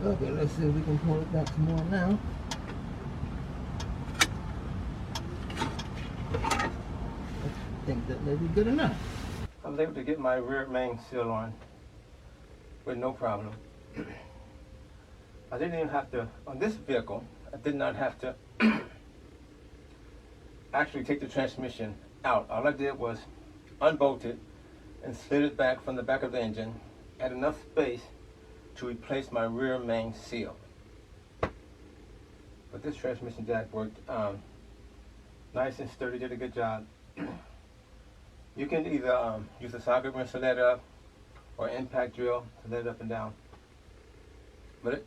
Okay, let's see if we can pull it back some more now. I think that may be good enough. I was able to get my rear main seal on with no problem. I didn't even have to, on this vehicle, I did not have to actually take the transmission out. All I did was unbolt it and slid it back from the back of the engine, had enough space to replace my rear main seal. But this transmission jack worked nice and sturdy, did a good job. You can either use a socket wrench to let it up or impact drill to let it up and down. But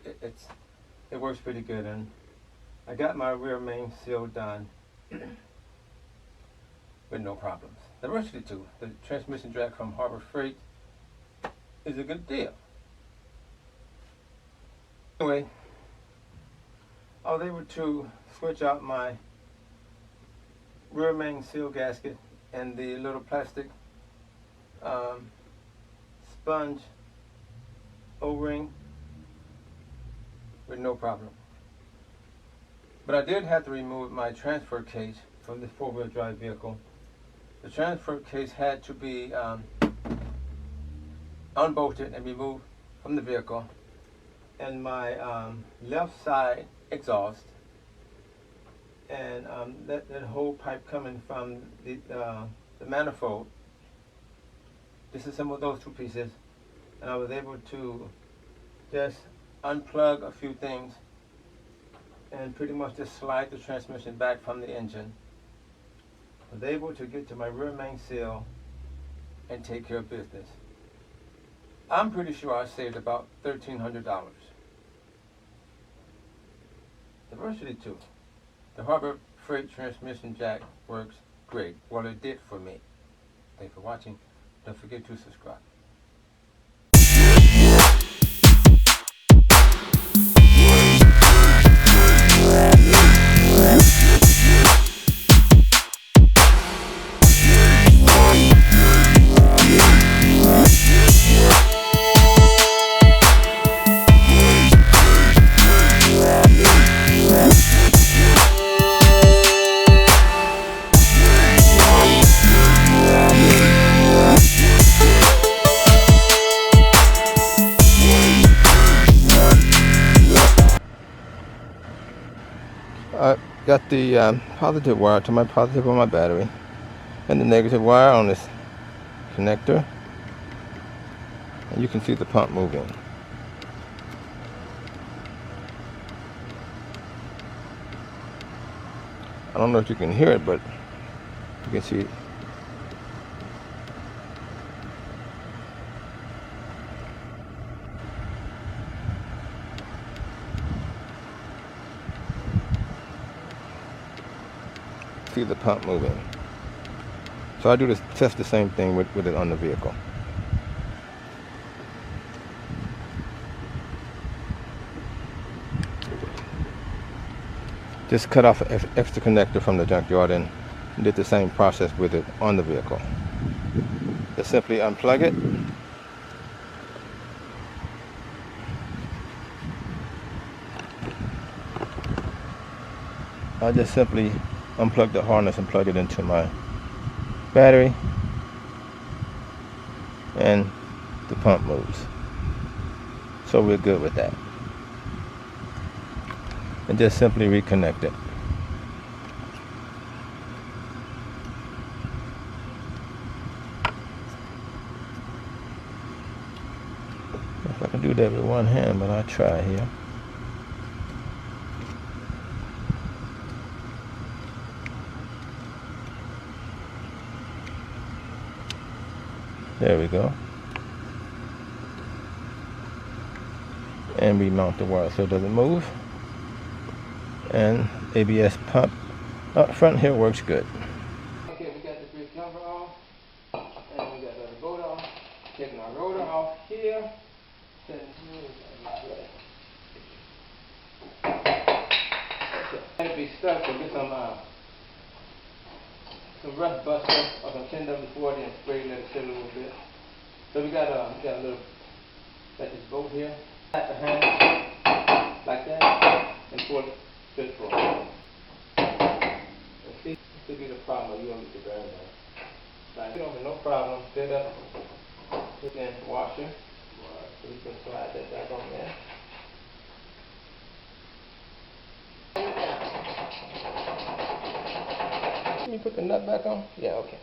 it works pretty good, and I got my rear main seal done with no problems. The rest of the two, the transmission jack from Harbor Freight, is a good deal. Anyway, I was able to switch out my rear main seal gasket and the little plastic sponge O-ring with no problem. But I did have to remove my transfer case from this four-wheel drive vehicle. The transfer case had to be unbolted and removed from the vehicle, and my left side exhaust and that whole pipe coming from the manifold, disassembled those two pieces, and I was able to just unplug a few things and pretty much just slide the transmission back from the engine. I was able to get to my rear main seal and take care of business. I'm pretty sure I saved about $1,300. The rest of the two, the Harbor Freight transmission jack works great. Well, it did for me. Thanks for watching. Don't forget to subscribe. I got the positive wire to my positive on my battery and the negative wire on this connector, and you can see the pump moving. I don't know if you can hear it, but you can see it. See the pump moving. So I do this, test the same thing with it on the vehicle. Just cut off an extra connector from the junkyard and did the same process with it on the vehicle. Just simply unplug it. I just simply unplug the harness and plug it into my battery, and the pump moves. So we're good with that. And just simply reconnect it. If I can do that with one hand, but I'll try here. There we go. And remount the wire so it doesn't move. And ABS pump up front here works good. Okay, we got the brake cover off, and we got the rotor off. Taking our rotor off here. It'll be stuck, so get some rust buster or some 10W40 and spray, let it sit a little bit. So we got a little, got this bolt here. At the handle. like that, and pull it fitful. And see, this could be the problem, you don't get the burn down. Like, you don't have no problem, set up, put in washer, so you can slide that back on there. Let me put the nut back on? Yeah, okay.